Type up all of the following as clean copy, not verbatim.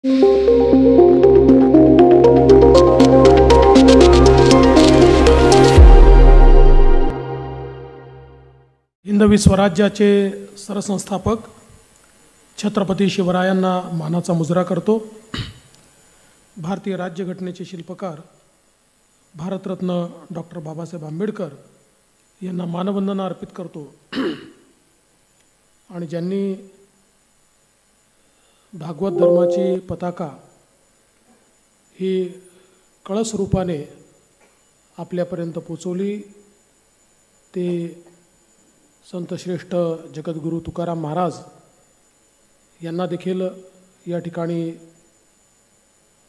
हिंदवी स्वराज्याचे सरसंस्थापक छत्रपती शिवरायांना मानाचा मुजरा करतो। भारतीय राज्यघटनेचे शिल्पकार भारतरत्न डॉक्टर बाबासाहेब आंबेडकर यांना मानवंदना अर्पित करतो आणि ज्यांनी भागवत धर्माची पताका ही कळस रूपाने आपल्यापर्यंत पोचवली ते संत श्रेष्ठ जगद्गुरू तुकाराम महाराज यांना देखील या ठिकाणी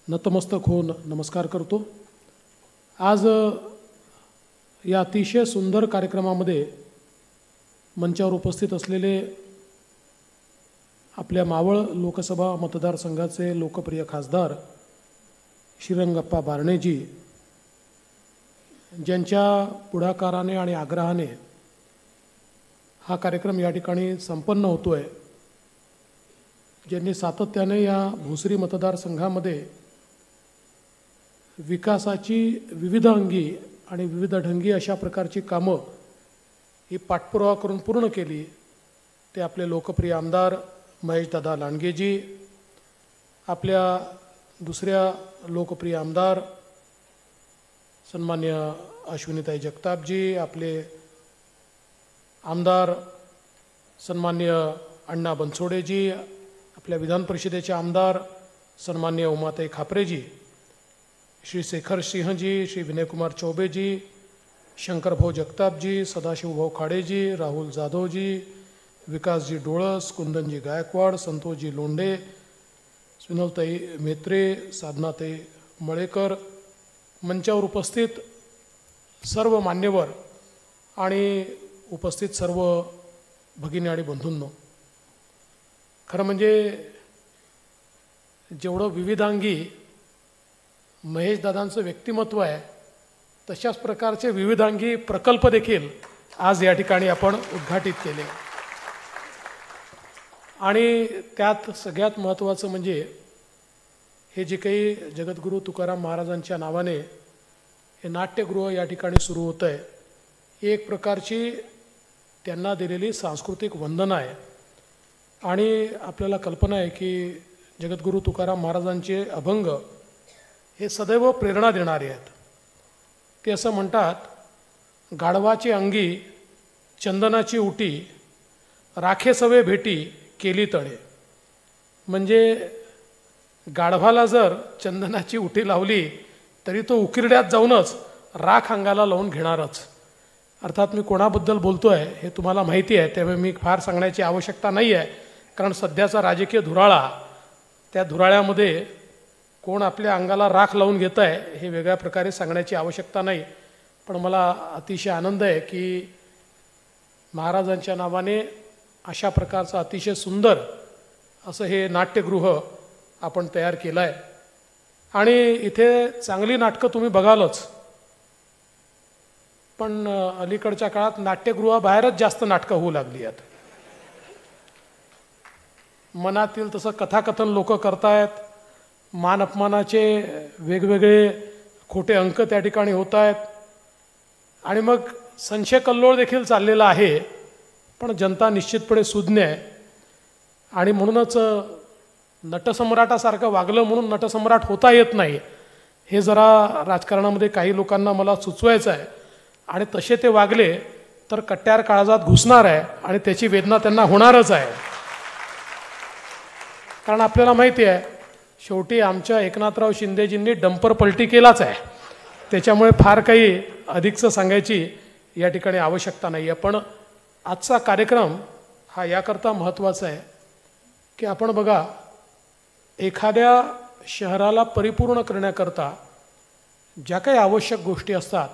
नतमस्तक होऊन नमस्कार करतो। आज या अतिशय सुंदर कार्यक्रमामध्ये मंचावर उपस्थित असलेले आपल्या मावळ लोकसभा मतदारसंघाचे लोकप्रिय खासदार श्रीरंगप्पा बारणेजी, ज्यांच्या पुढाकाराने आणि आग्रहाने हा कार्यक्रम या ठिकाणी संपन्न होतो आहे, ज्यांनी सातत्याने या भोसरी मतदारसंघामध्ये विकासाची विविध अंगी आणि विविध ढंगी अशा प्रकारची कामं ही पाठपुरावा करून पूर्ण केली, ते आपले लोकप्रिय आमदार महेशदादा लांडगेजी, आपल्या दुसऱ्या लोकप्रिय आमदार सन्मान्य अश्विनीताई जगतापजी, आपले आमदार सन्मान्य अण्णा बनसोडेजी, आपल्या विधान परिषदेचे आमदार सन्मान्य उमाताई खापरेजी, श्री शेखर सिंहजी, श्री विनयकुमार चौबेजी, शंकरभाऊ जगतापजी, सदाशिवभाऊ खाडेजी, राहुल जाधवजी, विकासजी डोळस, कुंदनजी गायकवाड, संतोषजी लोंढे, सुनलताई मेत्रे, साधनाताई मळेकर, मंचावर उपस्थित सर्व मान्यवर आणि उपस्थित सर्व भगिनी आणि बंधूंनो, खरं म्हणजे जेवढं विविधांगी महेशदादांचं व्यक्तिमत्व आहे तशाच प्रकारचे विविधांगी प्रकल्प देखील आज या ठिकाणी आपण उद्घाटित केले। आणि त्यात सगळ्यात महत्त्वाचं म्हणजे हे जे काही जगद्गुरू तुकाराम महाराजांच्या नावाने हे नाट्यगृह या ठिकाणी सुरू होतं आहे, ही एक प्रकारची त्यांना दिलेली सांस्कृतिक वंदना आहे। आणि आपल्याला कल्पना आहे की जगद्गुरू तुकाराम महाराजांचे अभंग हे सदैव प्रेरणा देणारे आहेत। ते असं म्हणतात, गाढवाची अंगी चंदनाची उटी, राखे सवे भेटी केली तळे। म्हणजे गाढवाला जर चंदनाची उटी लावली तरी तो उकिरड्यात जाऊनच राख अंगाला लावून घेणारच। अर्थात मी कोणाबद्दल बोलतो आहे हे तुम्हाला माहिती आहे, त्यामुळे मी फार सांगण्याची आवश्यकता नाही आहे, कारण सध्याचा राजकीय धुराळा, त्या धुराळ्यामध्ये कोण आपल्या अंगाला राख लावून घेत आहे हे वेगळ्या प्रकारे सांगण्याची आवश्यकता नाही। पण मला अतिशय आनंद आहे की महाराजांच्या नावाने अशा प्रकारचं अतिशय सुंदर असं हे नाट्यगृह आपण तयार केलं आहे। आणि इथे चांगली नाटकं तुम्ही बघालच, पण अलीकडच्या काळात नाट्यगृहाबाहेरच जास्त नाटकं होऊ लागली आहेत। मनातील तसं कथाकथन लोक करतायत, मान अपमानाचे वेगवेगळे खोटे अंक त्या ठिकाणी होत आहेत आणि मग संशय कल्लोळ देखील चाललेला आहे। पण जनता निश्चितपणे सुज्ञ आहे आणि म्हणूनच नटसम्राटासारखं वागलं म्हणून नटसम्राट होता येत नाही, हे जरा राजकारणामध्ये काही लोकांना मला सुचवायचं आहे। आणि तसे ते वागले तर कट्यार काळजात घुसणार आहे आणि त्याची वेदना त्यांना होणारच आहे। कारण आपल्याला माहिती आहे शेवटी आमच्या एकनाथराव शिंदेजींनी डंपर पलटी केलाच आहे, त्याच्यामुळे फार काही अधिकचं सांगायची या ठिकाणी आवश्यकता नाही आहे। पण आजचा कार्यक्रम हा याकरता महत्त्वाचा आहे की आपण बघा, एखाद्या शहराला परिपूर्ण करण्याकरता ज्या काही आवश्यक गोष्टी असतात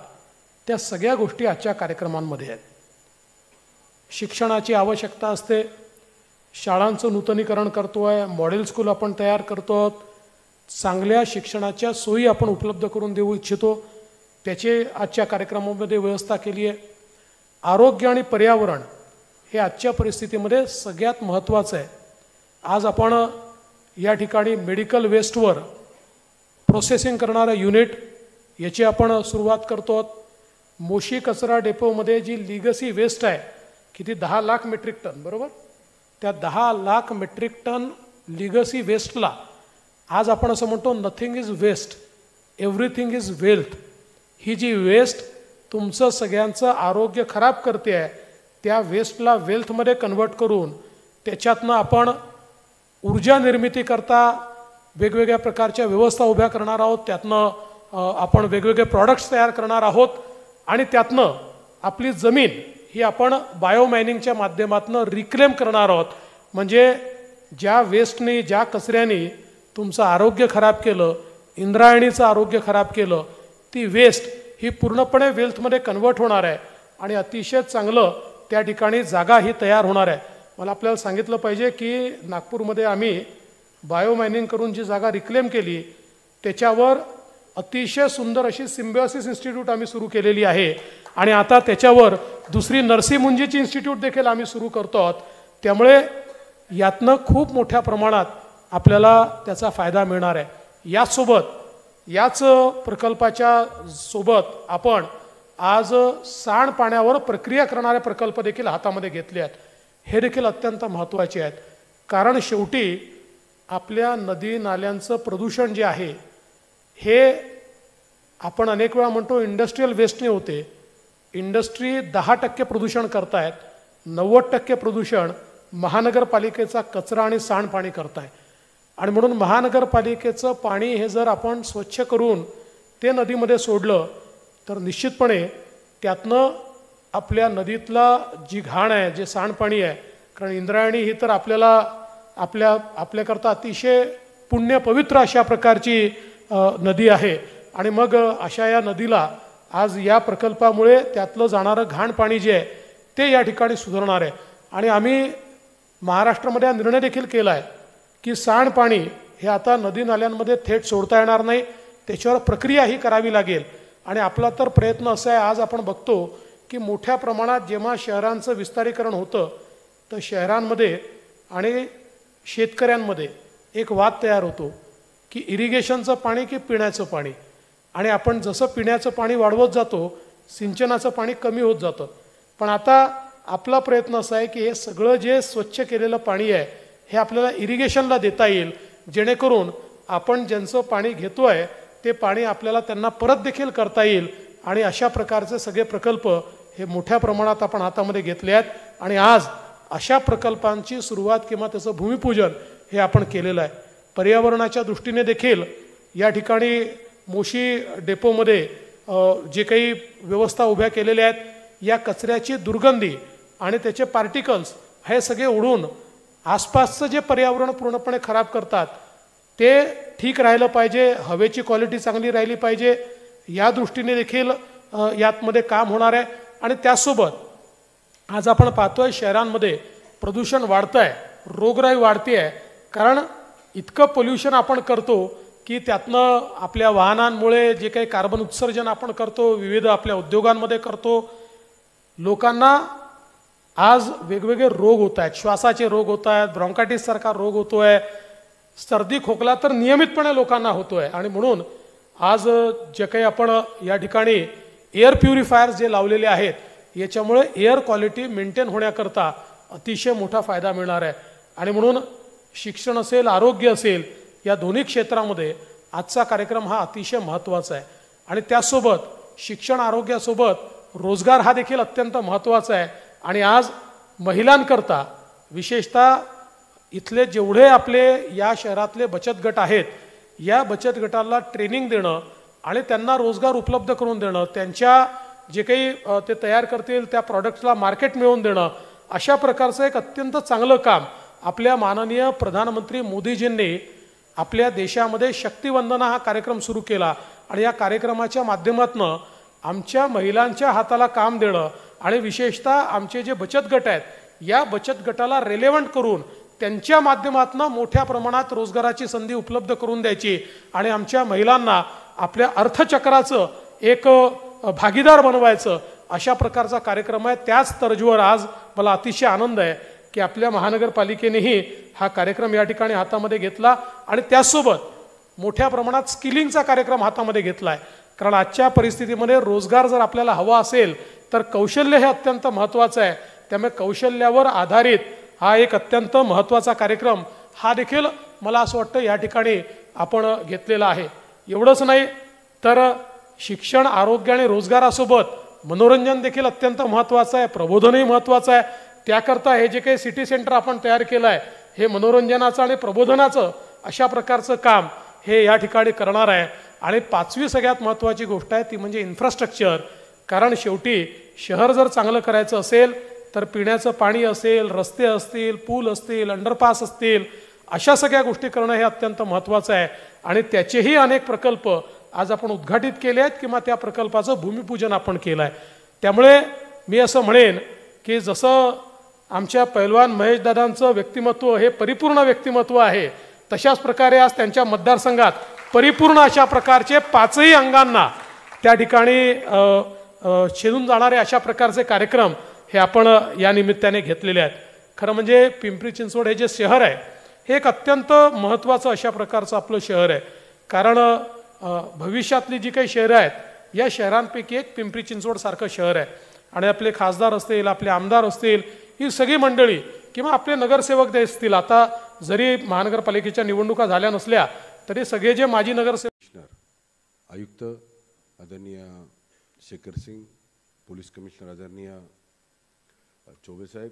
त्या सगळ्या गोष्टी आजच्या कार्यक्रमांमध्ये आहेत। शिक्षणाची आवश्यकता असते, शाळांचं नूतनीकरण करतो आहे, मॉडेल स्कूल आपण तयार करतो, चांगल्या शिक्षणाच्या सोयी आपण उपलब्ध करून देऊ इच्छितो, त्याचे आजच्या कार्यक्रमामध्ये व्यवस्था केली आहे। आरोग्य आणि पर्यावरण हे आजच्या परिस्थितीमध्ये सगळ्यात महत्त्वाचं आहे। आज आपण या ठिकाणी मेडिकल वेस्टवर प्रोसेसिंग करणारं युनिट याची आपण सुरुवात करतो. मोशी कचरा डेपोमध्ये जी लिगसी वेस्ट आहे किती 10 लाख मेट्रिक टन, बरोबर, त्या 10 लाख मेट्रिक टन लिगसी वेस्टला आज आपण असं म्हणतो nothing is waste, everything is wealth. ही जी वेस्ट तुमचं सगळ्यांचं आरोग्य खराब करते आहे, त्या वेस्टला वेल्थमध्ये कन्वर्ट करून त्याच्यातनं आपण ऊर्जा निर्मिती करता वेगवेगळ्या प्रकारच्या व्यवस्था उभ्या करणार आहोत. त्यातनं आपण वेगवेगळे प्रॉडक्ट्स तयार करणार आहोत आणि त्यातनं आपली जमीन ही आपण बायोमायनिंगच्या माध्यमातून रिक्लेम करणार आहोत. म्हणजे ज्या वेस्टनी, ज्या कचऱ्याने तुमचं आरोग्य खराब केलं, इंद्रायणीचं आरोग्य खराब केलं, ती वेस्ट ही पूर्णपणे वेल्थमध्ये कन्वर्ट होणार आहे आणि अतिशय चांगलं त्या ठिकाणी जागा ही तयार होणार आहे. मला आपल्याला सांगितलं पाहिजे की नागपूरमध्ये आम्ही बायोमायनिंग करून जी जागा रिक्लेम केली त्याच्यावर अतिशय सुंदर अशी सिम्बायोसिस इन्स्टिट्यूट आम्ही सुरू केलेली आहे आणि आता त्याच्यावर दुसरी नरसी मुंजीची इन्स्टिट्यूट देखील आम्ही सुरू करतो आहोत. त्यामुळे यातनं खूप मोठ्या प्रमाणात आपल्याला त्याचा फायदा मिळणार आहे. याच प्रकल्पाच्या सोबत आपण आज सांडपाण्यावर प्रक्रिया करणारे प्रकल्प देखील हातामध्ये घेतले आहेत. हे देखील अत्यंत महत्त्वाचे आहेत, कारण शेवटी आपल्या नदी नाल्यांचं प्रदूषण जे आहे हे आपण अनेक वेळा म्हणतो इंडस्ट्रीयल वेस्टने होते. इंडस्ट्री 10% प्रदूषण करतायत, 90% प्रदूषण महानगरपालिकेचा कचरा आणि सांडपाणी करताय. आणि म्हणून महानगरपालिकेचं पाणी हे जर आपण स्वच्छ करून ते नदीमध्ये सोडलं तर निश्चितपणे त्यातनं आपल्या नदीतला जी घाण आहे, जे सांडपाणी आहे, कारण इंद्रायणी ही तर आपल्याकरता अतिशय पुण्य पवित्र अशा प्रकारची नदी आहे आणि मग अशा या नदीला आज या प्रकल्पामुळे त्यातलं जाणारं घाण पाणी जे आहे ते या ठिकाणी सुधारणार आहे. आणि आम्ही महाराष्ट्रामध्ये हा निर्णय देखील केला आहे की सांडपाणी हे आता नदी नाल्यांमध्ये थेट सोडता येणार नाही, त्याच्यावर प्रक्रिया ही करावी लागेल. आणि आपला तर प्रयत्न असा आहे, आज आपण बघतो की मोठ्या प्रमाणात जेव्हा शहरांचं विस्तारीकरण होतं तर शहरांमध्ये आणि शेतकऱ्यांमध्ये एक वाद तयार होतो की इरिगेशनचं पाणी की पिण्याचं पाणी. आणि आपण जसं पिण्याचं पाणी वाढवत जातो सिंचनाचं पाणी कमी होत जातं. पण आता आपला प्रयत्न असा आहे की हे सगळं जे स्वच्छ केलेलं पाणी आहे हे आपल्याला इरिगेशनला देता येईल, जेणेकरून आपण ज्यांचं पाणी घेतो आहे ते पाणी आपल्याला त्यांना परत देखील करता येईल. आणि अशा प्रकारचे सगळे प्रकल्प हे मोठ्या प्रमाणात आपण हातामध्ये घेतले आहेत आणि आज अशा प्रकल्पांची सुरुवात किंवा त्याचं भूमिपूजन हे आपण केलेलं आहे. पर्यावरणाच्या दृष्टीने देखील या ठिकाणी मोशी डेपोमध्ये जे काही व्यवस्था उभ्या केलेल्या आहेत, या कचऱ्याची दुर्गंधी आणि त्याचे पार्टिकल्स हे सगळे उडून आसपासचं जे पर्यावरण पूर्णपणे खराब करतात ते ठीक राहिलं पाहिजे, हवेची क्वालिटी चांगली राहिली पाहिजे, या दृष्टीने देखील यातमध्ये काम होणार आहे. आणि त्यासोबत आज आपण पाहतोय शहरांमध्ये प्रदूषण वाढतं आहे, रोगराई वाढते आहे, कारण इतकं पोल्युशन आपण करतो की त्यातनं आपल्या वाहनांमुळे जे काही कार्बन उत्सर्जन आपण करतो, विविध आपल्या उद्योगांमध्ये करतो, लोकांना आज वेगवेगळे रोग होत आहेत, श्वासाचे रोग होत आहेत, ब्रॉन्कायटिस सारखा रोग होतो आहे, सर्दी खोकला तर नियमितपणे लोकांना होतो आहे. आणि म्हणून आज जे काही आपण या ठिकाणी एअर प्युरिफायर्स जे लावलेले आहेत याच्यामुळे एअर क्वालिटी मेंटेन होण्याकरता अतिशय मोठा फायदा मिळणार आहे. आणि म्हणून शिक्षण असेल, आरोग्य असेल, या दोन्ही क्षेत्रामध्ये आजचा कार्यक्रम हा अतिशय महत्त्वाचा आहे. आणि त्यासोबत शिक्षण आरोग्यासोबत रोजगार हा देखील अत्यंत महत्त्वाचा आहे. आणि आज महिलांकरता विशेषतः इथले जेवढे आपले या शहरातले बचत गट आहेत, या बचत गटाला ट्रेनिंग देणं आणि त्यांना रोजगार उपलब्ध करून देणं, त्यांच्या जे काही ते तयार करतील त्या प्रॉडक्ट्सला मार्केट मिळवून देणं, अशा प्रकारचं एक अत्यंत चांगलं काम आपल्या माननीय प्रधानमंत्री मोदीजींनी आपल्या देशामध्ये शक्तिवंदना हा कार्यक्रम सुरू केला. आणि या कार्यक्रमाच्या माध्यमातून आमच्या महिलांच्या हाताला काम देणं आणि विशेषतः आमचे जे बचत गट आहेत या बचत गटाला रेलेव्हंट करून त्यांच्या माध्यमातून मोठ्या प्रमाणात रोजगाराची संधी उपलब्ध करून द्यायची आणि आमच्या महिलांना आपल्या अर्थचक्राचं एक भागीदार बनवायचं, अशा प्रकारचा कार्यक्रम आहे. त्याच तर्जवर आज मला अतिशय आनंद आहे की आपल्या महानगरपालिकेनेही हा कार्यक्रम या ठिकाणी हातामध्ये घेतला आणि त्याचसोबत मोठ्या प्रमाणात स्किलिंगचा कार्यक्रम हातामध्ये घेतला आहे. कारण आजच्या परिस्थितीमध्ये रोजगार जर आपल्याला हवा असेल तर कौशल्य हे अत्यंत महत्त्वाचं आहे. त्यामुळे कौशल्यावर आधारित हा एक अत्यंत महत्त्वाचा कार्यक्रम हा देखील मला असं वाटतं या ठिकाणी आपण घेतलेला आहे. एवढंच नाही तर शिक्षण, आरोग्य आणि रोजगारासोबत मनोरंजन देखील अत्यंत महत्त्वाचं आहे, प्रबोधनही महत्त्वाचं आहे. त्याकरता हे जे काही सिटी सेंटर आपण तयार केलं आहे हे मनोरंजनाचं आणि प्रबोधनाचं अशा प्रकारचं काम हे या ठिकाणी करणार आहे. आणि पाचवी सगळ्यात महत्त्वाची गोष्ट आहे ती म्हणजे इन्फ्रास्ट्रक्चर. कारण शेवटी शहर जर चांगलं करायचं असेल तर पिण्याचं पाणी असेल, रस्ते असतील, पूल असतील, अंडरपास असतील, अशा सगळ्या गोष्टी करणं हे अत्यंत महत्त्वाचं आहे. आणि त्याचेही अनेक प्रकल्प आज आपण उद्घाटित केले आहेत किंवा त्या प्रकल्पाचं भूमिपूजन आपण केलं आहे. त्यामुळे मी असं म्हणेन की जसं आमच्या पैलवान महेशदादांचं व्यक्तिमत्व हे परिपूर्ण व्यक्तिमत्व आहे, तशाच प्रकारे आज त्यांच्या मतदारसंघात परिपूर्ण अशा प्रकारचे पाचही अंगांना त्या ठिकाणी छेदून जाणारे अशा प्रकारचे कार्यक्रम हे आपण या निमित्ताने घेतलेले आहेत. खरं म्हणजे पिंपरी चिंचवड हे जे शहर आहे हे एक अत्यंत महत्त्वाचं अशा प्रकारचं आपलं शहर आहे. कारण भविष्यातली जी काही शहरं आहेत या शहरांपैकी एक पिंपरी चिंचवडसारखं शहर आहे. आणि आपले खासदार असतील, आपले आमदार असतील, ही सगळी मंडळी किंवा आपले नगरसेवक जे असतील, आता जरी महानगरपालिकेच्या निवडणुका झाल्या नसल्या तरी सगळे जे माजी नगरसेवक, आयुक्त आदरणीय शेखर सिंग, पोलीस कमिशनर आदरणीय चौबे साहेब,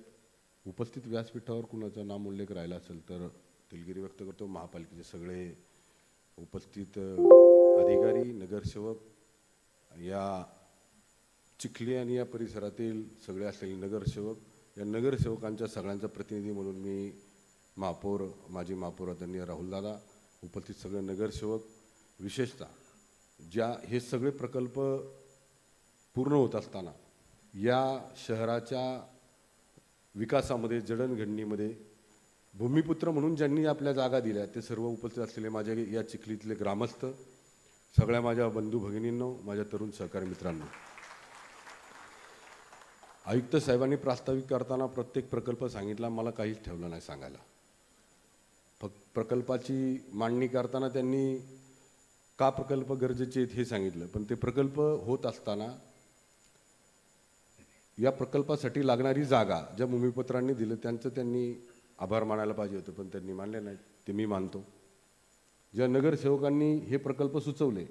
उपस्थित व्यासपीठावर कुणाचा नाम उल्लेख राहिला असेल तर दिलगिरी व्यक्त करतो. महापालिकेचे सगळे उपस्थित अधिकारी, नगरसेवक, या चिखली आणि या परिसरातील सगळे असलेले नगरसेवक, या नगरसेवकांच्या सगळ्यांचा प्रतिनिधी म्हणून मी महापौर, माजी महापौर आदरणीय राहुलदादा, उपस्थित सगळे नगरसेवक, विशेषतः ज्या हे सगळे प्रकल्प पूर्ण होत असताना या शहराच्या विकासामध्ये, जडणघडणीमध्ये भूमिपुत्र म्हणून ज्यांनी आपल्या जागा दिल्या ते सर्व उपस्थित असलेले माझे या चिखलीतले ग्रामस्थ, सगळ्या माझ्या बंधू भगिनींनो, माझ्या तरुण सहकारी मित्रांनो, आयुक्त साहेबांनी प्रास्ताविक करताना प्रत्येक प्रकल्प सांगितला, मला काहीच ठेवलं नाही सांगायला. फक्त प्रकल्पाची मांडणी करताना त्यांनी का प्रकल्प गरजेचे आहेत हे सांगितलं. पण ते प्रकल्प होत असताना या प्रकल्पासाठी लागणारी जागा ज्या भूमिपुत्रांनी दिलं त्यांचं त्यांनी आभार मानायला पाहिजे होतं, पण त्यांनी मानले नाहीत, ते मी मानतो. ज्या नगरसेवकांनी हे प्रकल्प सुचवले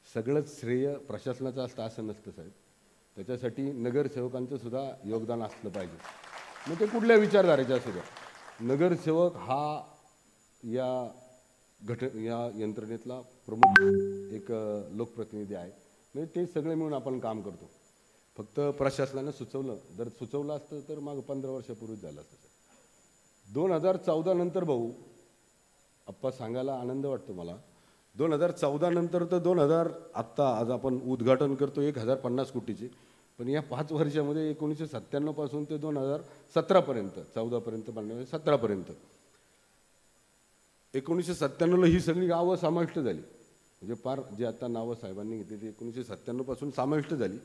सगळंच श्रेय प्रशासनाचं असतं असं नसतं साहेब. त्याच्यासाठी नगरसेवकांचं सुद्धा योगदान असलं पाहिजे. मग ते कुठल्या विचारधारेच्या असू द्या, नगरसेवक हा या यंत्रणेतला प्रमुख एक लोकप्रतिनिधी आहे. म्हणजे ते सगळे मिळून आपण काम करतो. फक्त प्रशासनानं सुचवलं, जर सुचवलं असतं तर मग 15 वर्षापूर्वीच झालं असतं. 2014 नंतर भाऊ आप्पा सांगायला आनंद वाटतो मला, 2014 नंतर तर आत्ता आज आपण उद्घाटन करतो 1050 कोटीचे, पण या 5 वर्षामध्ये 1997 पासून ते 2017पर्यंत, 14पर्यंत बांधण्यामध्ये 17पर्यंत 1997ला ही सगळी गावं समाविष्ट झाली. म्हणजे फार जे आता नावं साहेबांनी घेतली ती 1997 पासून समाविष्ट झाली.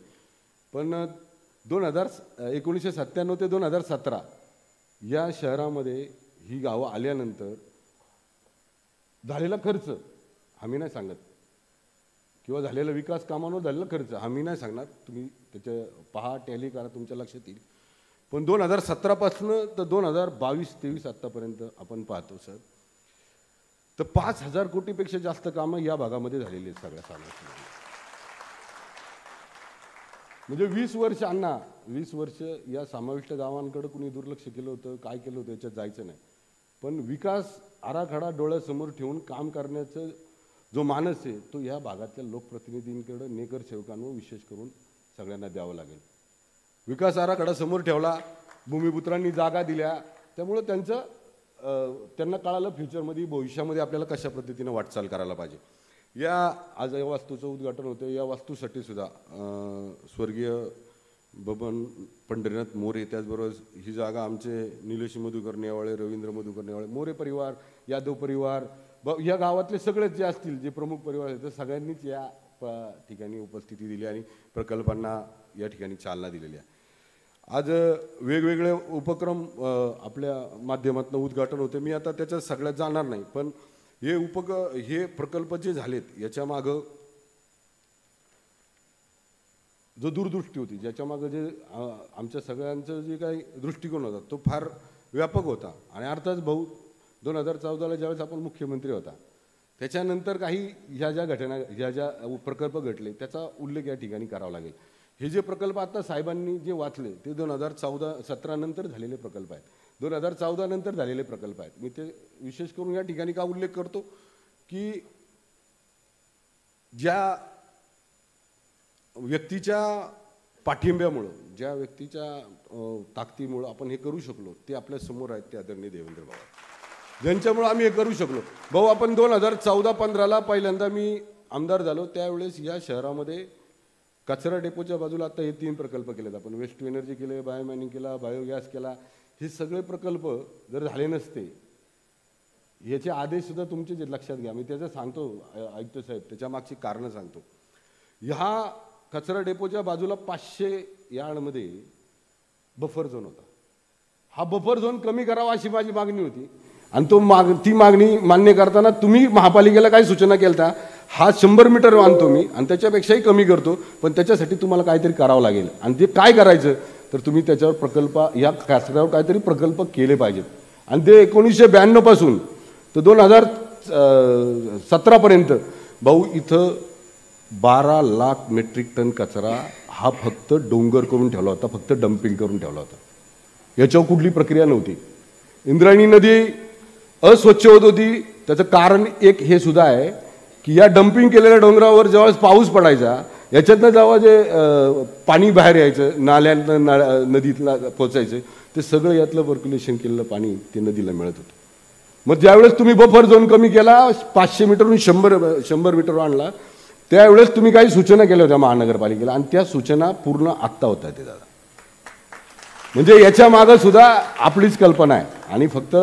पण 1997 ते 2017 या शहरामध्ये ही गावं आल्यानंतर झालेला खर्च आम्ही नाही सांगत, किंवा झालेला विकास कामांवर झालेला खर्च आम्ही नाही सांगणार, तुम्ही त्याच्या पहा, टॅली करा, तुमच्या लक्षात येईल. पण 2017 पासून तर 2022-23 आत्तापर्यंत आपण पाहतो सर, तर 5000 कोटीपेक्षा जास्त कामं या भागामध्ये झालेली आहेत सगळ्या सामाजिक. म्हणजे 20 वर्ष अण्णा, 20 वर्ष या समाविष्ट गावांकडे कुणी दुर्लक्ष केलं होतं, काय केलं होतं याच्यात जायचं नाही. पण विकास आराखडा डोळ्यासमोर ठेवून काम करण्याचं जो मानस आहे तो या भागातल्या लोकप्रतिनिधींकडे, नगरसेवकांवर विशेष करून सगळ्यांना द्यावं लागेल. विकास आराखडा समोर ठेवला, भूमिपुत्रांनी जागा दिल्या, त्यामुळं त्यांना कळालं फ्युचरमध्ये, भविष्यामध्ये आपल्याला कशा पद्धतीनं वाटचाल करायला पाहिजे. या आज या वास्तूचं उद्घाटन होतं, या वास्तूसाठी सुद्धा स्वर्गीय बबन पंढरीनाथ मोरे, त्याचबरोबर ही जागा आमचे निलेश मधुकर नेवाळे, रवींद्र मधुकर नेवाळे, मोरे परिवार, यादव परिवार, या गावातले सगळेच जे असतील, जे प्रमुख परिवार आहेत, सगळ्यांनीच या ठिकाणी उपस्थिती दिली आणि प्रकल्पांना या ठिकाणी चालना दिलेली आहे. आज वेगवेगळे उपक्रम आपल्या माध्यमातून उद्घाटन होते. मी आता त्याच्यात सगळ्यात जाणार नाही, पण हे प्रकल्प जे झालेत याच्या मागं जो दूरदृष्टी होती, ज्याच्या मागं जे आमच्या सगळ्यांचं जे काही दृष्टिकोन होता तो फार व्यापक होता. आणि अर्थात भाऊ 2014ला ज्यावेळेस आपण मुख्यमंत्री होता त्याच्यानंतर काही ह्या ज्या प्रकल्प घडले त्याचा उल्लेख या ठिकाणी करावा लागेल. हे जे प्रकल्प आता साहेबांनी जे वाचले ते 2017 नंतर झालेले प्रकल्प आहेत, 2014 नंतर झालेले प्रकल्प आहेत. मी ते विशेष करून या ठिकाणी का उल्लेख करतो की ज्या व्यक्तीच्या पाठिंब्यामुळं, ज्या व्यक्तीच्या ताकदीमुळं आपण हे करू शकलो ते आपल्या समोर आहेत, ते आदरणीय देवेंद्र भाऊ, ज्यांच्यामुळं आम्ही हे करू शकलो. भाऊ, आपण 2014-15ला पहिल्यांदा मी आमदार झालो त्यावेळेस या शहरामध्ये कचरा डेपोच्या बाजूला आता हे 3 प्रकल्प केलेत आपण. वेस्ट टू एनर्जी केले, बायोमायनिंग केला, बायोगॅस केला. हे सगळे प्रकल्प जर झाले नसते, याचे आदेश सुद्धा तुमचे जे लक्षात घ्या, मी त्याचं सांगतो आयुक्त साहेब, त्याच्या मागची कारणं सांगतो. ह्या कचरा डेपोच्या बाजूला 500 यार्डमध्ये बफर झोन होता. हा बफर झोन कमी करावा अशी माझी मागणी होती. आणि ती मागणी मान्य करताना तुम्ही महापालिकेला काय सूचना केल्या, हा 100 मीटर आणतो मी आणि त्याच्यापेक्षाही कमी करतो, पण त्याच्यासाठी तुम्हाला काहीतरी करावं लागेल. आणि ते काय करायचं तर तुम्ही त्याच्यावर प्रकल्प, या कचऱ्यावर काहीतरी प्रकल्प केले पाहिजेत. आणि ते 1992 पासून तर 2017पर्यंत भाऊ इथं 12 लाख मेट्रिक टन कचरा हा फक्त डोंगर करून ठेवला होता, फक्त डम्पिंग करून ठेवला होता. याच्यावर कुठली प्रक्रिया नव्हती. इंद्रायणी नदी अस्वच्छ होत होती. त्याचं कारण एक हे सुद्धा आहे की या डम्पिंग केलेल्या डोंगरावर जेव्हा पाऊस पडायचा याच्यातनं जेव्हा जे पाणी बाहेर यायचं, नाल्यातनं नदीतला पोचायचं, ते सगळं यातलं पर्क्युलेशन केलेलं पाणी ते नदीला मिळत होतं. मग ज्यावेळेस तुम्ही बफर झोन कमी केला, 500 मीटरहून 100 मीटरवर आणला, त्यावेळेस तुम्ही काही सूचना केल्या होत्या महानगरपालिकेला आणि त्या सूचना पूर्ण आत्ता होत आहेत दादा. म्हणजे याच्या मागं सुद्धा आपलीच कल्पना आहे. आणि फक्त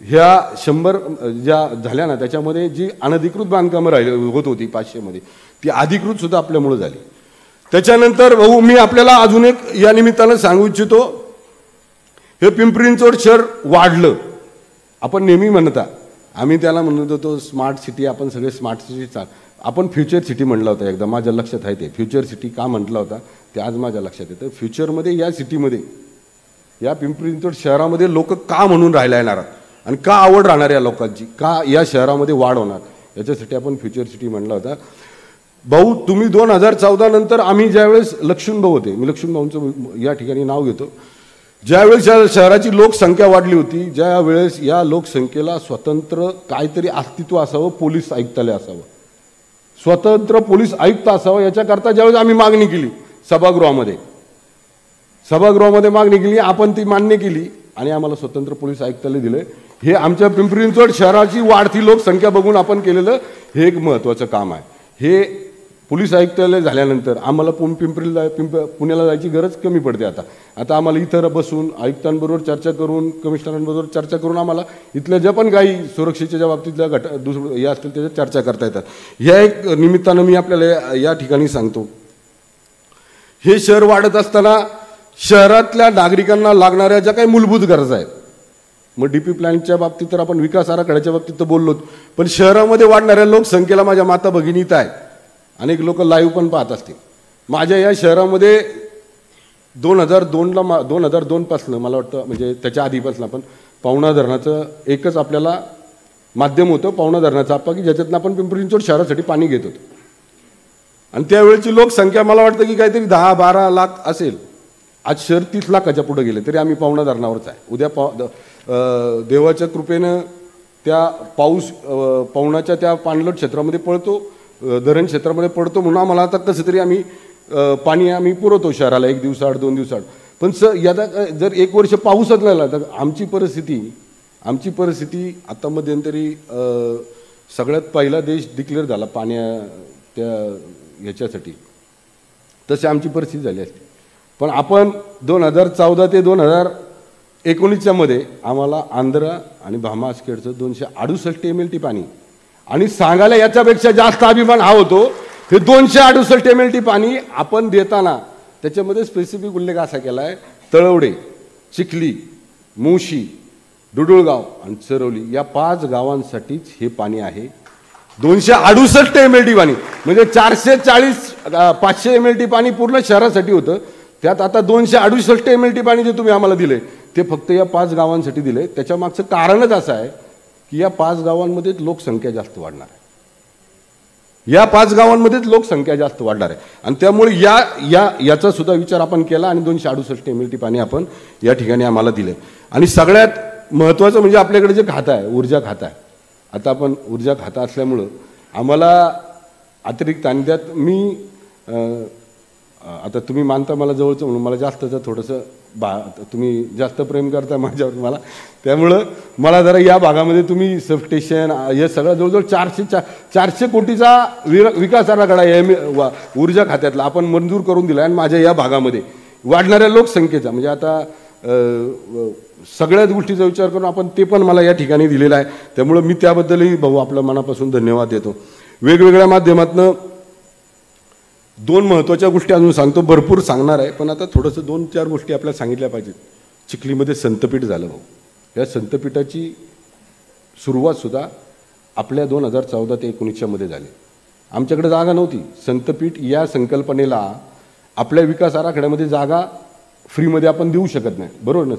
ह्या 100 ज्या झाल्या ना त्याच्यामध्ये जी अनधिकृत बांधकामं होत होती 500 मध्ये, ती अधिकृत सुद्धा आपल्यामुळे झाली. त्याच्यानंतर भाऊ मी आपल्याला अजून एक या निमित्तानं सांगू इच्छितो, हे पिंपरी चिंचवड शहर वाढलं. आपण नेहमी म्हणता, आम्ही त्याला म्हणत होतो स्मार्ट सिटी, आपण सगळे स्मार्ट सिटी, आपण फ्युचर सिटी म्हटलं होतं एकदा, माझ्या लक्षात आहे ते. फ्युचर सिटी का म्हटलं होता ते आज माझ्या लक्षात येतं. फ्युचरमध्ये या सिटीमध्ये, या पिंपरी चिंचवड शहरामध्ये लोक का म्हणून राहायला येणार आणि का आवड राहणार या लोकांची, का या शहरामध्ये वाढ होणार, याच्यासाठी आपण फ्युचर सिटी म्हटलं होता. भाऊ तुम्ही 2014 नंतर आम्ही ज्यावेळेस लक्ष्मण भाऊ होते, मी लक्ष्मण भाऊंचं या ठिकाणी नाव घेतो, ज्यावेळेस या शहराची लोकसंख्या वाढली होती, ज्यावेळेस या लोकसंख्येला स्वतंत्र काहीतरी अस्तित्व असावं, पोलीस आयुक्तालय असावं, स्वतंत्र पोलीस आयुक्त असावं, याच्याकरता ज्यावेळेस आम्ही मागणी केली सभागृहामध्ये मागणी केली, आपण ती मान्य केली आणि आम्हाला स्वतंत्र पोलीस आयुक्तालय दिले. हे आमच्या पिंपरी चिंचवड शहराची वाढती लोकसंख्या बघून आपण केलेलं हे एक महत्त्वाचं काम आहे. हे पोलीस आयुक्तालय झाल्यानंतर आम्हाला पुण्याला जायची गरज कमी पडते. आता आम्हाला इथं बसून आयुक्तांबरोबर चर्चा करून, कमिशनरांबरोबर चर्चा करून आम्हाला इथल्या ज्या पण काही सुरक्षेच्या बाबतीतल्या हे असतील त्याच्यात चर्चा करता येतात. ह्या एक निमित्तानं मी आपल्याला या ठिकाणी सांगतो, हे शहर वाढत असताना शहरातल्या नागरिकांना लागणाऱ्या ज्या काही मूलभूत गरजा आहेत, मग डीपी प्लॅनच्या बाबतीत तर आपण विकास आराखड्याच्या बाबतीत तर बोललोच, पण शहरामध्ये वाढणाऱ्या लोकसंख्येला माझ्या माता भगिनी इथं आहेत, अनेक लोक लाईव्ह पण पाहत असतील. माझ्या या शहरामध्ये 2002 पासून मला वाटतं, म्हणजे त्याच्या आधीपासून आपण पवना धरणाचं एकच आपल्याला माध्यम होतं, पवना धरणाचं आपा, की ज्याच्यातनं आपण पिंपरी चिंचवड शहरासाठी पाणी घेत होतो. आणि त्यावेळेची लोकसंख्या मला वाटतं की काहीतरी 10-12 लाख असेल. आज शहर 30 लाखाच्या पुढे गेले तरी आम्ही पवना धरणावरच आहे. उद्या देवाच्या कृपेनं त्या पाऊस पवनाच्या त्या पाणलोट क्षेत्रामध्ये पडतो, धरण क्षेत्रामध्ये पडतो, म्हणून आम्हाला आता कसं तरी आम्ही पाणी आम्ही पुरवतो शहराला 1 दिवसाआड 2 दिवसाआड. पण याचा जर 1 वर्ष पाऊसच नाही तर आमची परिस्थिती आता मध्यंतरी सगळ्यात पहिला देश डिक्लेअर झाला त्या ह्याच्यासाठी, तशी आमची परिस्थिती झाली असती. पण आपण 2014 ते 2019च्या मध्ये आम्हाला आंध्रा आणि भामास्केडचं 268 MLT पाणी, आणि सांगायला याच्यापेक्षा जास्त अभिमान हा होतो, हे 268 MLT पाणी आपण देताना त्याच्यामध्ये स्पेसिफिक उल्लेख असा केला आहे तळवडे, चिखली, मुळशी, डुडुळगाव आणि चरवली या 5 गावांसाठीच हे पाणी आहे. 268 MLT पाणी, म्हणजे 440 500 MLT पाणी पूर्ण शहरासाठी होतं. त्यात आता 268 MLT पाणी जे तुम्ही आम्हाला दिले ते फक्त या 5 गावांसाठी दिले. त्याच्या मागचं कारणच असं आहे की या 5 गावांमध्ये लोकसंख्या जास्त वाढणार आहे. या 5 गावांमध्येच लोकसंख्या जास्त वाढणार आहे आणि त्यामुळे याचा सुद्धा विचार आपण केला आणि 268 MLT पाणी आपण या ठिकाणी आम्हाला दिले. आणि सगळ्यात महत्त्वाचं म्हणजे आपल्याकडे जे खातं आहे, ऊर्जा खातं आहे. आता आपण ऊर्जा खातं असल्यामुळं आम्हाला अतिरिक्त आणि त्यात मी आता तुम्ही मानता मला जवळचं म्हणून मला जास्तचं थोडंसं तुम्ही जास्त प्रेम करता माझ्यावर मला, त्यामुळं मला जरा या भागामध्ये तुम्ही सबस्टेशन हे सगळं जवळजवळ 400 कोटीचा विकास आराखडा या ऊर्जा खात्यातला आपण मंजूर करून दिला. आणि माझ्या या भागामध्ये वाढणाऱ्या लोकसंख्येचा म्हणजे आता सगळ्याच गोष्टीचा विचार करून आपण ते पण मला या ठिकाणी दिलेला आहे. त्यामुळं मी त्याबद्दलही भाऊ आपल्या मनापासून धन्यवाद देतो. वेगवेगळ्या माध्यमातून 2 महत्त्वाच्या गोष्टी अजून सांगतो, भरपूर सांगणार आहे पण आता थोडंसं 2-4 गोष्टी आपल्याला सांगितल्या पाहिजेत. चिखलीमध्ये संतपीठ झालं भाऊ, या संतपीठाची सुरुवातसुद्धा आपल्या 2014 ते 19 मध्ये झाली. आमच्याकडे जागा नव्हती. संतपीठ या संकल्पनेला आपल्या विकास आराखड्यामध्ये जागा फ्रीमध्ये आपण देऊ शकत नाही, बरोबर ना.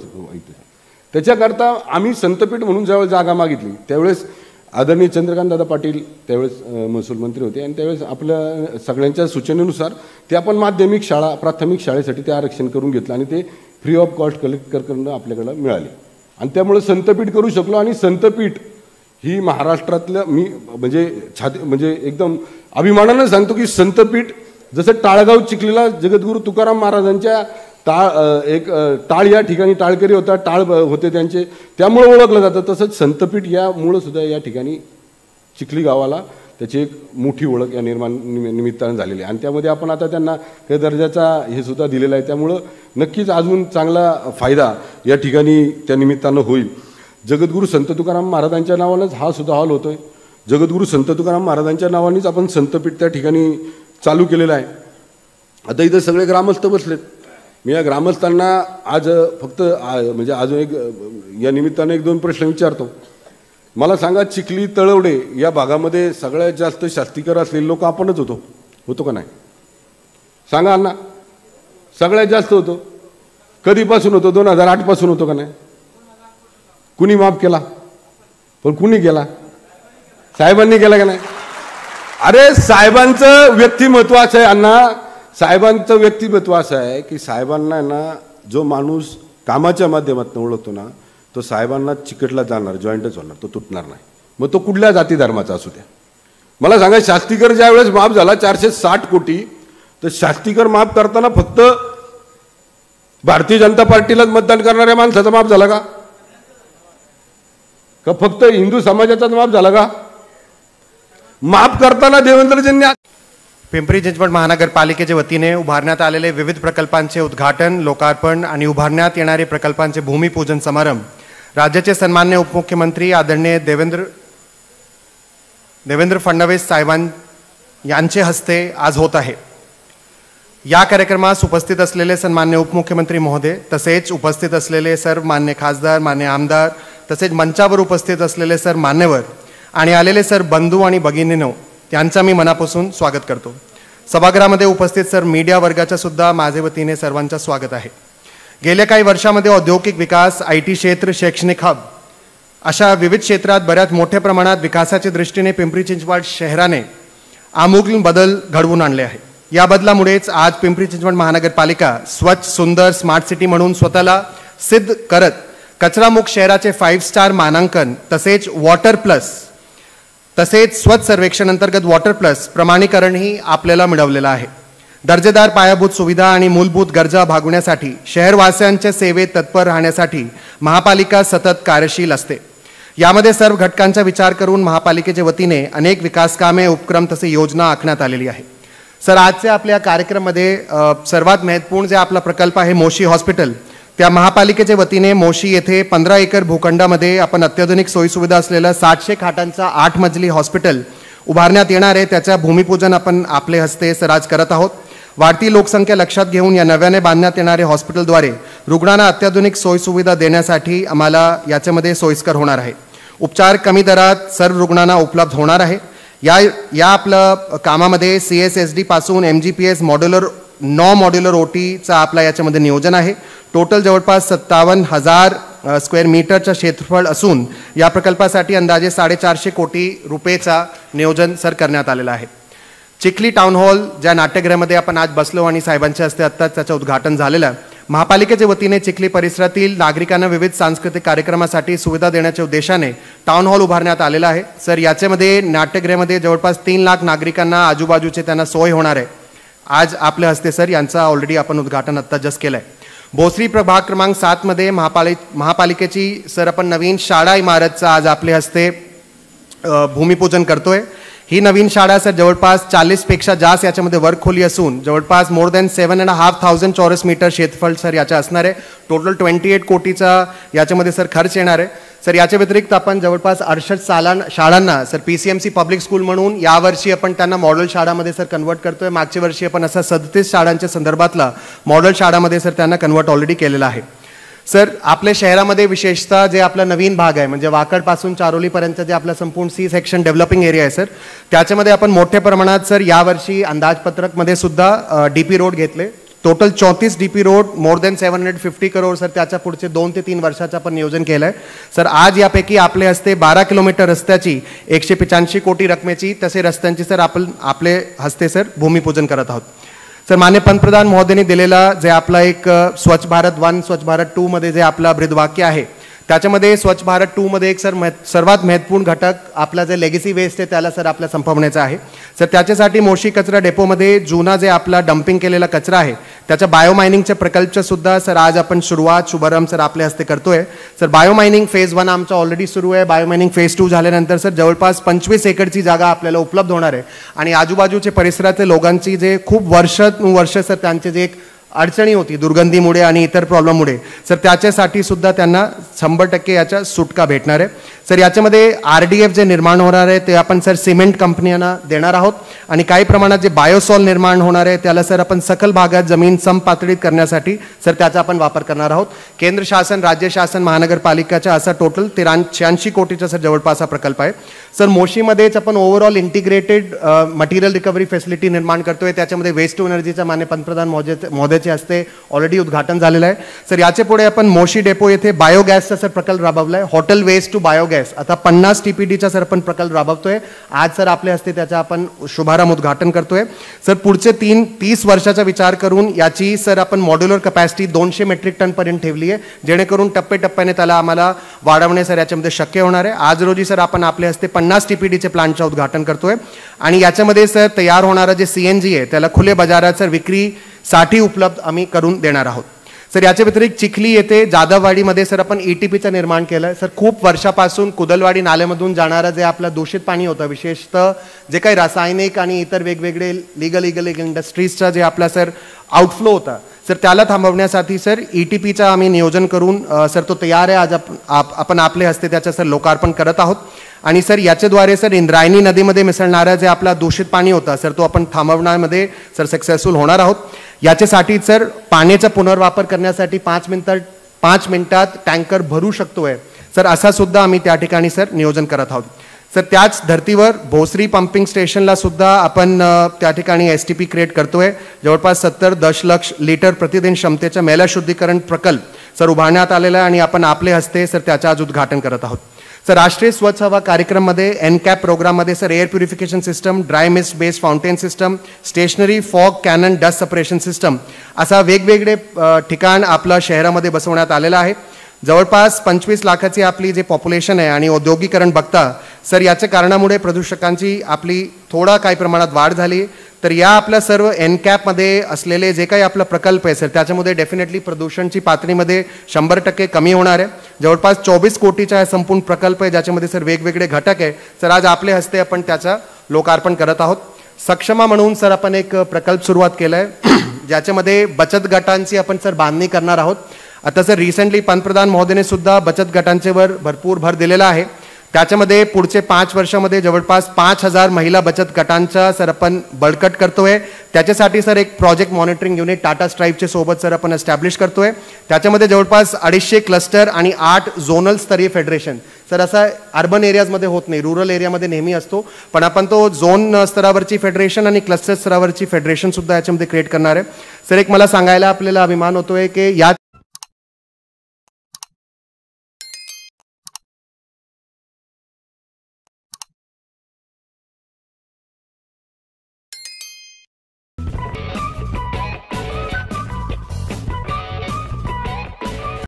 त्याच्याकरता आम्ही संतपीठ म्हणून ज्यावेळेस जागा मागितली त्यावेळेस आदरणीय चंद्रकांतदादा पाटील त्यावेळेस महसूल मंत्री होते आणि त्यावेळेस आपल्या सगळ्यांच्या सूचनेनुसार ते आपण माध्यमिक शाळा प्राथमिक शाळेसाठी ते आरक्षण करून घेतलं आणि ते फ्री ऑफ कॉस्ट कलेक्ट करणं आपल्याकडं मिळाले आणि त्यामुळे संतपीठ करू शकलो. आणि संतपीठ ही महाराष्ट्रातल्या मी म्हणजे एकदम अभिमानानं सांगतो की संतपीठ जसं टाळगाव चिखलीला जगद्गुरू तुकाराम महाराजांच्या टाळ या ठिकाणी टाळकरी होता, टाळ होते त्यांचे, त्यामुळे ओळखलं जातं. तसंच संतपीठ या मुळं सुद्धा या ठिकाणी चिखली गावाला त्याची एक मोठी ओळख या निमित्तानं झालेली आहे आणि त्यामध्ये आपण आता त्यांना काही दर्जाचा हे सुद्धा दिलेला आहे. त्यामुळं नक्कीच अजून चांगला फायदा या ठिकाणी त्या निमित्तानं होईल. जगद्गुरू संत तुकाराम महाराजांच्या नावानंच हा सुद्धा हॉल होतोय. जगद्गुरू संत तुकाराम महाराजांच्या नावानेच आपण संतपीठ त्या ठिकाणी चालू केलेलं आहे. आता इथं सगळे ग्रामस्थ बसलेत. मी या ग्रामस्थांना आज फक्त म्हणजे अजून या निमित्तानं 1-2 प्रश्न विचारतो. मला सांगा, चिखली तळवडे या भागामध्ये सगळ्यात जास्त शास्तीकर असलेले लोक आपणच होतो का नाही? सांगा अण्णा, सगळ्यात जास्त होतो. कधीपासून होतो? 2008 पासून होतो का नाही? कुणी माफ केला? पण कुणी केला? साहेबांनी केला का नाही? अरे साहेबांचं व्यक्तिमत्व असं आहे अण्णा, साहेबांचं व्यक्तिमत्व असं आहे की साहेबांना ना जो माणूस कामाच्या माध्यमातून ओळखतो ना तो साहेबांना चिकटला जाणार, जॉईंटच होणार, तो तुटणार नाही. मग तो कुठल्या जाती धर्माचा असू द्या. मला सांगा, शास्तीकर ज्या वेळेस माफ झाला 460 कोटी, तर शास्तीकर माफ करताना फक्त भारतीय जनता पार्टीलाच मतदान करणाऱ्या माणसाचा माफ झाला का फक्त हिंदू समाजाचाच माफ झाला का? माफ करताना देवेंद्रजींनी पिंपरी चिंचवड महानगरपालिकेच्या वतीने उभारण्यात आलेले विविध प्रकल्पांचे उद्घाटन, लोकार्पण आणि उभारण्यात येणारे प्रकल्पांचे भूमिपूजन समारंभ राज्याचे सन्माननीय उपमुख्यमंत्री आदरणीय देवेंद्र फडणवीस यांचे हस्ते आज होत आहे. या कार्यक्रमास उपस्थित असलेले सन्माननीय उपमुख्यमंत्री महोदय, तसेच उपस्थित असलेले सर्व मान्य खासदार, मान्य आमदार, तसेच मंचावर उपस्थित असलेले सर्व मान्यवर आणि आलेले सर्व बंधू आणि भगिनींनो, त्यांचा मी मनापासून स्वागत करतो. सभागृहामध्ये उपस्थित सर्व मीडिया वर्गाच्या सुद्धा माझ्या वतीने सर्वांचं स्वागत आहे. गेल्या काही वर्षामध्ये औद्योगिक विकास, IT क्षेत्र, शैक्षणिक हब अशा विविध क्षेत्रात बऱ्याच मोठ्या प्रमाणात विकासाच्या दृष्टीने पिंपरी चिंचवड शहराने आमूल बदल घडवून आणले आहे. या बदलामुळेच आज पिंपरी चिंचवड महानगरपालिका स्वच्छ, सुंदर, स्मार्ट सिटी म्हणून स्वतःला सिद्ध करत कचरामुक्त शहराचे 5 स्टार मानांकन, तसेच वॉटर प्लस, तसेच स्वच्छ सर्वेक्षण अंतर्गत वॉटर प्लस प्रमाणीकरणही आपल्याला मिळवलेलं आहे. दर्जेदार पायाभूत सुविधा आणि मूलभूत गरजा भागवण्यासाठी शहरवासियांच्या सेवेत तत्पर राहण्यासाठी महापालिका सतत कार्यशील असते. यामध्ये सर्व घटकांचा विचार करून महापालिकेच्या वतीने अनेक विकास कामे, उपक्रम तसे योजना आखण्यात आलेली आहे. सर, आजच्या आपल्या कार्यक्रमामध्ये सर्वात महत्त्वपूर्ण जे आपला प्रकल्प आहे मोशी हॉस्पिटल, त्या महापालिकेच्या वतीने मोशी येथे 15 एकर भूखंडामध्ये आपण अत्याधुनिक सोयीसुविधा असलेला 700 खाटांचा 8 मजली हॉस्पिटल उभारण्यात येणार आहे. त्याच्या भूमिपूजन आपण आपले हस्ते सर आज करत आहोत. वाढती लोकसंख्या लक्षात घेऊन या नव्याने बांधण्यात येणारे हॉस्पिटलद्वारे रुग्णांना अत्याधुनिक सोयीसुविधा देण्यासाठी आम्हाला याच्यामध्ये सोयीस्कर होणार आहे. उपचार कमी दरात सर्व रुग्णांना उपलब्ध होणार आहे. या आपलं कामामध्ये CSSD पासून MGPS मॉड्युलर OTचा आपला याच्यामध्ये नियोजन आहे. टोटल जवळपास 57,000 स्क्वेअर मीटरचं क्षेत्रफळ असून या प्रकल्पासाठी अंदाजे 450 कोटी रुपयेचा नियोजन सर करण्यात आलेला आहे. चिखली टाउन हॉल ज्या नाट्यगृहामध्ये आपण आज बसलो आणि साहेबांच्या हस्ते आत्ताच त्याचं उद्घाटन झालेलं आहे. महापालिकेच्या वतीने चिखली परिसरातील नागरिकांना विविध सांस्कृतिक कार्यक्रमासाठी सुविधा देण्याच्या उद्देशाने टाउन हॉल उभारण्यात आलेला आहे. सर याच्यामध्ये नाट्यगृहामध्ये जवळपास 3 लाख नागरिकांना आजूबाजूचे त्यांना सोय होणार आहे. आज आपल्या हस्ते सर यांचा ऑलरेडी आपण उद्घाटन आत्ता जस्ट केलं आहे. भोसरी प्रभाग क्रमांक 7 मध्ये महापालिकेची सर आपण नवीन शाळा इमारतचं आज आपल्या हस्ते भूमिपूजन करतोय. ही नवीन शाळा सर जवळपास 40 पेक्षा जास्त याच्यामध्ये वर्गखोली असून जवळपास मोर दॅन 7,500 चौरस मीटर क्षेत्रफळ सर याच्या असणार आहे. टोटल 28 कोटीचा याच्यामध्ये सर खर्च येणार आहे. सर याच्या व्यतिरिक्त आपण जवळपास 68 शाळांना सर PCMC पब्लिक स्कूल म्हणून यावर्षी आपण त्यांना मॉडेल शाळामध्ये सर कन्वर्ट करतोय. मागच्या वर्षी आपण असा 37 शाळांच्या संदर्भातला मॉडेल शाळामध्ये सर त्यांना कन्वर्ट ऑलरेडी केलेला आहे. सर आपल्या शहरामध्ये विशेषतः जे आपला नवीन भाग आहे म्हणजे वाकडपासून चारोलीपर्यंत जे आपला संपूर्ण C सेक्शन डेव्हलपिंग एरिया आहे सर त्याच्यामध्ये आपण मोठ्या प्रमाणात सर यावर्षी अंदाजपत्रकमध्ये सुद्धा DP रोड घेतले. Total 34 DP road more than 750 crore sir त्याच्या पुढचे 2 ते 3 वर्षाचं आपण नियोजन केलं आहे. सर आज यापैकी आपले हस्ते 12 किलोमीटर रस्त्याची 185 कोटी रकमेची तसे रस्त्यांची सर आपण आपले हस्ते सर भूमिपूजन करत आहोत. सर मान्य पंतप्रधान महोदयांनी दिलेला जे आपला एक स्वच्छ भारत 1 स्वच्छ भारत 2 मध्ये जे आपला ब्रीदवाक्य आहे त्याच्यामध्ये स्वच्छ भारत 2 मध्ये एक सर सर्वात महत्त्वपूर्ण घटक आपला जे लेगेसी वेस्ट आहे त्याला सर आपल्या संपवण्याचा आहे. सर त्याच्यासाठी मोशी कचरा डेपोमध्ये जुना जे आपला डंपिंग केलेला कचरा आहे त्याच्या बायोमायनिंगच्या प्रकल्पचं सुद्धा सर आज आपण शुभारंभ सर आपल्या हस्ते करतोय. सर बायोमायनिंग फेज 1 आमचा ऑलरेडी सुरू आहे. बायोमायनिंग फेज 2 झाल्यानंतर सर जवळपास 25 एकरची जागा आपल्याला उपलब्ध होणार आहे आणि आजूबाजूचे परिसरातले लोकांची जे खूप वर्ष सर त्यांचे जे एक अडचणी होती दुर्गंधीमुळे आणि इतर प्रॉब्लेममुळे सर त्याच्यासाठी सुद्धा त्यांना 100% याच्या सुटका भेटणार आहे. सर याच्यामध्ये RDF जे निर्माण होणार आहे ते आपण सर सिमेंट कंपन्यांना देणार आहोत आणि काही प्रमाणात जे बायोसॉल निर्माण होणार आहे त्याला सर आपण सकल भागात जमीन समपातळीत करण्यासाठी सर त्याचा आपण वापर करणार आहोत. केंद्र शासन राज्य शासन महानगरपालिकाचा असा टोटल 86 कोटीचा सर जवळपास हा प्रकल्प आहे. सर मोशीमध्येच आपण overall integrated material recovery facility निर्माण करतोय. त्याच्यामध्ये वेस्ट टू एनर्जीचा मान्य पंतप्रधान महोदयाच्या हस्ते ऑलरेडी उद्घाटन झालेलं आहे. सर याच्या पुढे आपण मोशी डेपो येथे बायोगॅसचा सर प्रकल्प राबवला आहे. हॉटेल वेस्ट टू बायोगॅस आता 50 TPDचा सर आपण प्रकल्प राबवतोय. आज सर आपल्या हस्ते त्याचा आपण शुभारंभ उद्घाटन करतोय. सर पुढचे 30 वर्षाचा विचार करून याची सर आपण मॉड्युलर कॅपॅसिटी 200 मेट्रिक टन पर्यंत ठेवली आहे जेणेकरून टप्प्याटप्प्याने त्याला आम्हाला वाढवणे सर याच्यामध्ये शक्य होणार आहे. आज रोजी सर आपण आपल्या हस्ते 50 TPDचे प्लांटचं उद्घाटन करतोय आणि याच्यामध्ये सर तयार होणारा जे CNG आहे त्याला खुले बाजारात सर विक्रीसाठी उपलब्ध आम्ही करून देणार आहोत. सर याच्या व्यतिरिक्त चिखली येथे जाधववाडीमध्ये सर आपण ETPचं निर्माण केलं आहे. सर खूप वर्षापासून कुदलवाडी नाल्यामधून जाणारं जे आपलं दूषित पाणी होतं विशेषतः जे काही रासायनिक आणि इतर वेगवेगळे लिगल इंडस्ट्रीजचा जे आपला सर आउटफ्लो होता सर त्याला थांबवण्यासाठी सर ETPचं आम्ही नियोजन करून सर तो तयार आहे. आज आपण आपल्या हस्ते त्याचं सर लोकार्पण करत आहोत आणि सर याच्याद्वारे सर इंद्रायणी नदीमध्ये मिसळणारा जे आपला दूषित पाणी होता सर तो आपण थांबवण्यामध्ये सर सक्सेसफुल होणार आहोत. याच्यासाठी सर पाण्याचा पुनर्वापर करण्यासाठी 5 मिनिटात टँकर भरू शकतोय सर असा सुद्धा आम्ही त्या ठिकाणी सर नियोजन करत आहोत. सर त्याच धर्तीवर भोसरी पंपिंग स्टेशनला सुद्धा आपण त्या ठिकाणी STP क्रिएट करतोय. जवळपास 70 दशलक्ष लिटर प्रतिदिन क्षमतेचा मैला शुद्धीकरण प्रकल्प सर उभारण्यात आलेला आहे आणि आपण आपले हस्ते सर त्याचं आज उद्घाटन करत आहोत. सर राष्ट्रीय स्वच्छ हवा कार्यक्रममध्ये NCAP प्रोग्राममध्ये sir air purification system dry mist based fountain system stationary fog cannon dust separation system असा वेगवेगळे ठिकाण आपल्या शहरामध्ये बसवण्यात आलेलं आहे. जवळपास 25 लाखाची आपली जे पॉप्युलेशन आहे आणि औद्योगिकरण बघता सर याच्या कारणामुळे प्रदूषकांची आपली थोडा काही प्रमाणात वाढ झाली. तर या आपल्या सर्व NCAPमध्ये असलेले जे काही आपला प्रकल्प आहे सर त्याच्यामध्ये डेफिनेटली प्रदूषणची पातळीमध्ये 100% कमी होणार आहे. जवळपास 24 कोटीचा संपूर्ण प्रकल्प आहे ज्याच्यामध्ये सर वेगवेगळे घटक आहे. सर आज आपल्या हस्ते आपण त्याचा लोकार्पण करत आहोत. सक्षमा म्हणून सर आपण एक प्रकल्प सुरुवात केला आहे ज्याच्यामध्ये बचत गटांची आपण सर बांधणी करणार आहोत. आता सर रिसेंटली पंतप्रधान महोदयाने सुद्धा बचत गटांच्यावर भरपूर भर दिलेला आहे. त्याच्यामध्ये पुढचे 5 वर्षामध्ये जवळपास 5,000 महिला बचत गटांचा सर आपण बळकट करतोय. त्याच्यासाठी सर एक प्रोजेक्ट मॉनिटरिंग युनिट टाटा स्ट्राईपच्या सोबत सर आपण एस्टॅब्लिश करतोय. त्याच्यामध्ये जवळपास 250 क्लस्टर आणि 8 झोनल स्तरीय फेडरेशन. सर असा अर्बन एरियाजमध्ये होत नाही, रुरल एरियामध्ये नेहमी असतो, पण आपण तो झोन स्तरावरची फेडरेशन आणि क्लस्टर स्तरावरची फेडरेशन सुद्धा याच्यामध्ये क्रिएट करणार आहे. सर एक मला सांगायला आपल्याला अभिमान होतोय की या